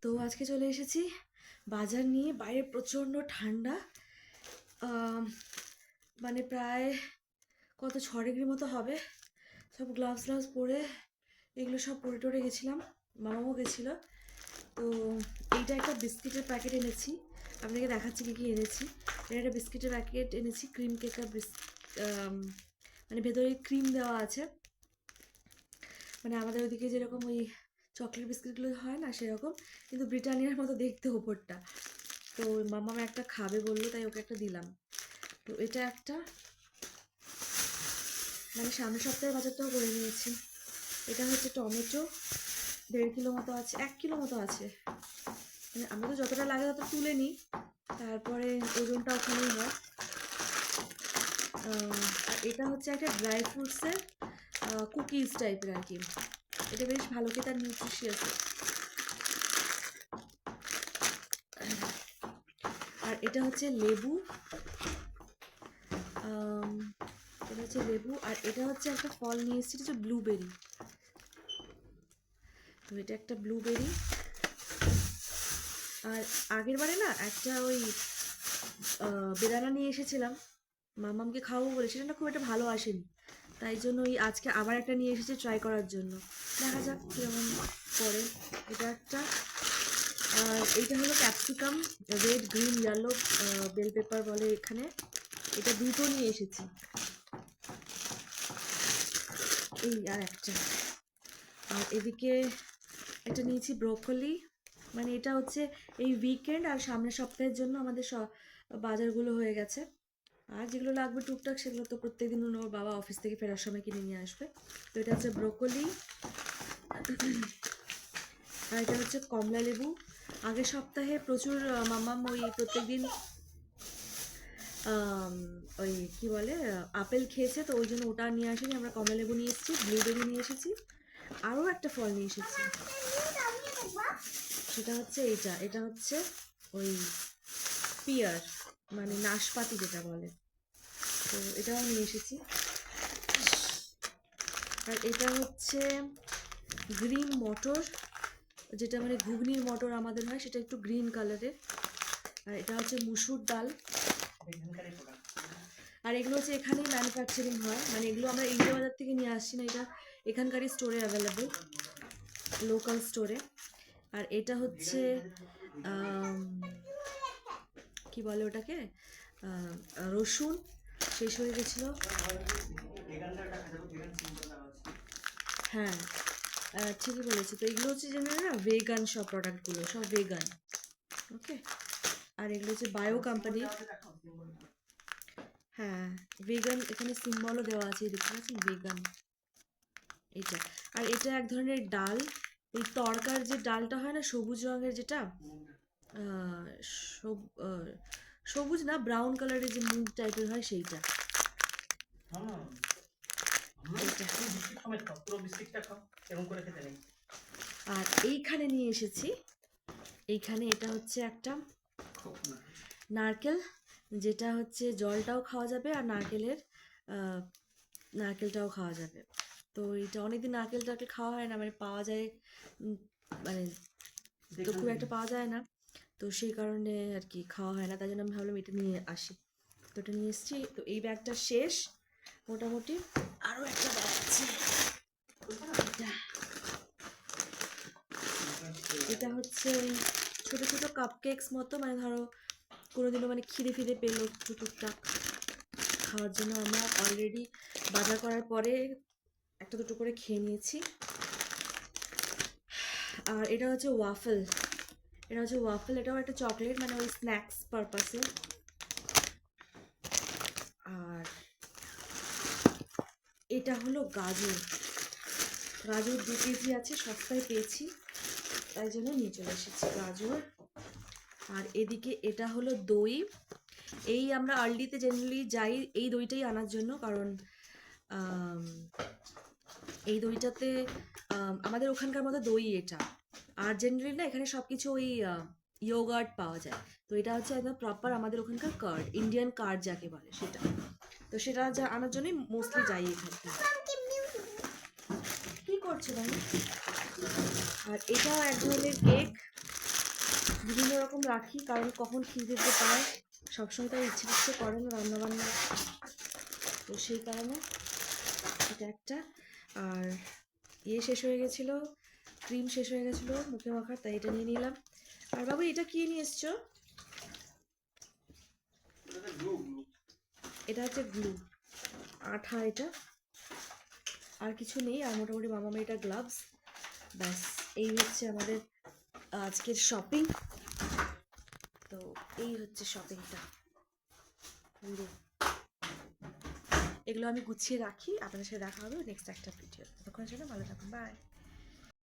তো আজকে চলে এসেছি বাজার নিয়ে। বাইরে প্রচণ্ড ঠান্ডা, মানে প্রায় কত 6 ডিগ্রি মতো হবে। সব গ্লাভস পরে এগুলো সব পরে টরে গেছিলাম, মামাও গেছিলো। তো এইটা একটা বিস্কিটের প্যাকেট এনেছি, আপনাকে দেখাচ্ছি কী কী এনেছি। এটা একটা বিস্কিটের প্যাকেট এনেছি, ক্রিম কেকার মানে ভেতরে ক্রিম দেওয়া আছে, মানে আমাদের ওইদিকে যেরকম ওই চকলেট বিস্কিটগুলো হয় না সেরকম, কিন্তু ব্রিটানিয়ার মতো দেখতে ওপরটা। তো মামা একটা খাবে বললো, তাই ওকে একটা দিলাম। তো এটা একটা, মানে সামনের সপ্তাহে বাজারটাও করে নিয়েছি। এটা হচ্ছে টমেটো, 1.5 কিলো মতো আছে, 1 কিলো মতো আছে। মানে আমরা তো যতটা লাগে তত তুলে নিই, তারপরে ওজনটা ওখানেই হয়। আর এটা হচ্ছে একটা ড্রাই ফ্রুটসের কুকিজ টাইপের আর কি। এটা বেশ ভালো খেতে আর নিউট্রিশিয়াস। আর এটা হচ্ছে লেবু, এটা হচ্ছে লেবু। আর এটা হচ্ছে একটা ফল নিয়ে এসেছি, এটা হচ্ছে ব্লুবেরি। তো এটা একটা ব্লুবেরি। আর আগের বারে না একটা ওই বেদানা নিয়ে এসেছিলাম, মামামকে খাওয়াবো বলে, সেটা না খুব একটা ভালো আসেনি, তাই জন্য ওই আজকে আবার একটা নিয়ে এসেছি ট্রাই করার জন্য। দেখা যাক কেমন পরে। এটা একটা। আর এইটা হলো capsicum, red green yellow bell pepper বলে এখানে। এটা দুটো নিয়ে এসেছি, এই আর একটা। আর এদিকে এটা নিয়েছি ব্রোকলি, মানে এটা হচ্ছে এই উইকেন্ড আর সামনের সপ্তাহের জন্য আমাদের বাজারগুলো হয়ে গেছে। আর যেগুলো লাগবে টুকটাক সেগুলো তো প্রত্যেকদিন ওর বাবা অফিস থেকে ফেরার সময় কিনে নিয়ে আসবে। তো এটা হচ্ছে ব্রোকলি। আর এটা হচ্ছে কমলা লেবু। আগের সপ্তাহে প্রচুর মামাম ওই প্রত্যেকদিন ওই কী বলে আপেল খেয়েছে, তো ওই জন্য ওটা নিয়ে আসেনি, আমরা কমলা লেবু নিয়ে এসেছি, ব্লুবেরি নিয়ে এসেছি, আরও একটা ফল নিয়ে এসেছি। সেটা হচ্ছে এইটা, এটা হচ্ছে ওই পিয়ার, মানে নাশপাতি যেটা বলে, তো এটাও নিয়ে এসেছি। আর এটা হচ্ছে গ্রিন মটর, যেটা মানে ঘুগনির মটর আমাদের হয়, সেটা একটু গ্রিন কালারের। আর এটা হচ্ছে মুসুর ডাল। আর এগুলো হচ্ছে এখানেই ম্যানুফ্যাকচারিং হয়, মানে এগুলো আমরা ইন্ডিয়া বাজার থেকে নিয়ে আসছি না, এটা এখানকারই স্টোরে অ্যাভেলেবেল, লোকাল স্টোরে। আর এটা হচ্ছে কি বলে ওটাকে, রসুন শেষ হয়ে গেছিলো। হ্যাঁ, ঠিকই বলেছি। তো এগুলো হচ্ছে যেন না ভেগান, সব প্রোডাক্টগুলো সব ভেগান। ওকে। আর এগুলো হচ্ছে বায়ো কোম্পানি। হ্যাঁ, ভেগান, এখানে সিম্বলও দেওয়া আছে, দেখতে পাচ্ছেন, ভেগান এটা। আর এটা এক ধরনের ডাল, এই তরকার যে ডালটা হয় না সবুজ রঙের, যেটা সবুজ না ব্রাউন কালারের যে মুগ টাইপের হয় সেইটা। আর এইখানে নিয়ে এসেছি, এইখানে এটা হচ্ছে একটা নারকেল, যেটা হচ্ছে জলটাও খাওয়া যাবে আর নারকেলটাও খাওয়া যাবে। তো এটা অনেকদিন নারকেল টারকেল খাওয়া হয় না, মানে পাওয়া যায়, মানে তো খুব একটা পাওয়া যায় না, তো সেই কারণে আর কি খাওয়া হয় না, তাই জন্য আমি ভাবলাম এটা নিয়ে আসি। তো এটা নিয়ে এসেছি। তো এই ব্যাগটা শেষ মোটামুটি, আরও একটা ব্যাগ আছে। এটা হচ্ছে ওই ছোটো ছোটো কাপ কেকস মতো, মানে ধরো কোনোদিনও মানে খিদে ফিদে পেলো টুকটাক খাওয়ার জন্য, আমরা অলরেডি বাজার করার পরে একটা দুটো করে খেয়ে নিয়েছি। আর এটা হচ্ছে ওয়াফেল, এটাও একটা চকলেট, মানে ওই স্ন্যাক্স পারপাসে। আর এটা হলো গাজর 2 কেজি আছে, সস্তায় পেয়েছি, তাই জন্য নিয়ে চলে এসেছি গাজর। আর এদিকে এটা হলো দই, এই আমরা আর্লিতে জেনারেলি যাই এই দইটাই আনার জন্য, কারণ এই দইটাতে আমাদের ওখানকার মতো দই এটা। আর জেনারেলি না এখানে সব কিছু ওই ইয়োগার্ট পাওয়া যায়, তো এটা হচ্ছে একদম প্রপার আমাদের ওখানকার কার্ড, ইন্ডিয়ান কার্ড যাকে বলে সেটা। তো সেটা যা আনার জন্যই মোস্টলি যাই এখানটা। কি করছে ভাই? আর এটাও এক ধরনের কেক, বিভিন্ন রকম রাখি, কারণ কখন খিদে পায়, সবসময় তার ইচ্ছে করে না রান্নাবান্না, তো সেই কারণে এটা একটা। আর শেষ হয়ে গেছিলো, ক্রিম শেষ হয়ে গেছিলো মুখে মাখার, তাই এটা নিয়ে নিলাম। আর বাবু এটা কি নিয়ে এসছো? এটা হচ্ছে গ্লু, আঠা এটা, আর কিছু নেই। আর মোটামুটি মামামের এটা গ্লাভস। ব্যাস, এই হচ্ছে আমাদের আজকের শপিং। তো এই হচ্ছে শপিংটা পুরো। এগুলো আমি গুছিয়ে রাখি, আপনাদের সাথে দেখা হবে নেক্সট একটা ভিডিও। ততক্ষণের জন্য ভালো থাকুন, বাই।